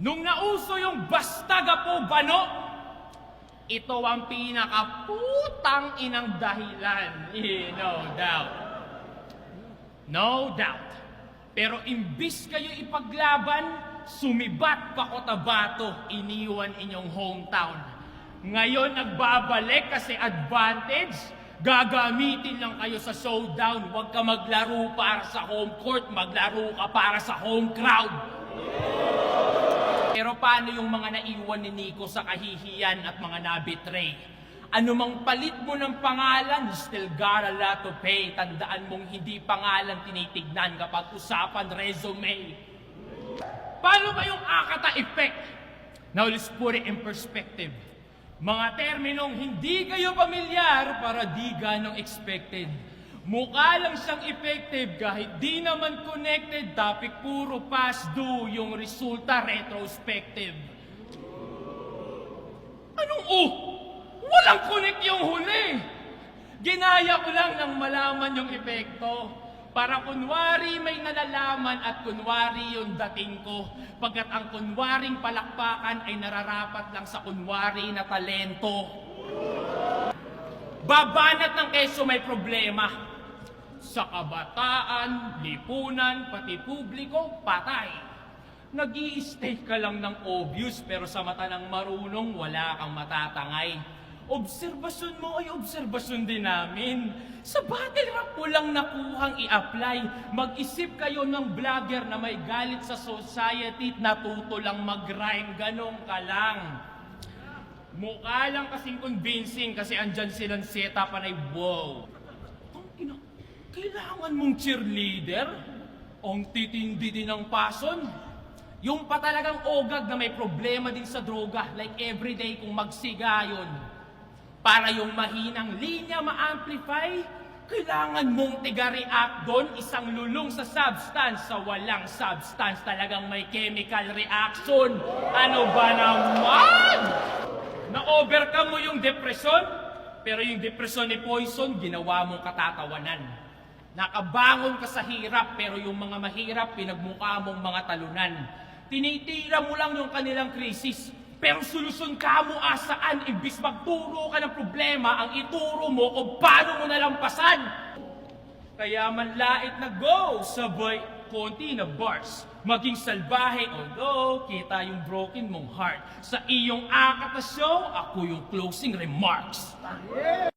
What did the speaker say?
Nung nauso yung Bastaga po Bano, ito ang pinakaputang inang dahilan. No doubt. No doubt. Pero imbis kayo ipaglaban, sumibat pa Cotabato, iniwan inyong hometown. Ngayon nagbabalik kasi advantage, gagamitin lang kayo sa showdown. Huwag ka maglaro para sa home court, maglaro ka para sa home crowd. Pero paano yung mga naiwan ni Nico sa kahihiyan at mga nabitray? Ano mang palit mo ng pangalan, you still got a lot to pay. Tandaan mong hindi pangalan tinitignan kapag usapan resume. Paano ba yung Akata effect? Now let's put it in perspective. Mga terminong hindi kayo pamilyar para di ganong expected. Mukha lang siyang effective kahit di naman connected, topic puro past due, yung resulta retrospective. Anong Walang connect yung huli. Ginaya ko lang nang malaman yung epekto. Para kunwari may nalalaman at kunwari yung dating ko. Pagkat ang kunwaring palakpakan ay nararapat lang sa kunwari na talento. Babanat ng keso may problema. Sa kabataan, lipunan, pati publiko, patay. Nag-i-stay ka lang ng obvious pero sa mata ng marunong wala kang matatangay. Obserbasyon mo ay obserbasyon din namin. Sa battle rap ko lang nakuhang i-apply. Mag-isip kayo ng vlogger na may galit sa society at natuto lang mag-rhyme. Ganong ka lang. Mukha lang kasing convincing kasi andyan silang setupan ay wow. Kailangan mong cheerleader? Ang titindi din ng pason? Yung pa talagang ogag na may problema din sa droga, like everyday kung magsigayon. Para yung mahinang linya ma-amplify, kailangan mong tiga-react doon, isang lulong sa substance. Sa walang substance talagang may chemical reaction. Ano ba naman? Na-overcome mo yung depresyon, pero yung depresyon ni Poison, ginawa mong katatawanan. Nakabangon ka sa hirap, pero yung mga mahirap, pinagmukha mong mga talunan. Tinitira mo lang yung kanilang krisis, pero solusyon ka mo asaan, imbis magturo ka ng problema, ang ituro mo kung paano mo nalampasan. Kaya manlait na go, sabay konti na bars. Maging salbahe, although kita yung broken mong heart. Sa iyong Akata show, ako yung closing remarks. Yeah!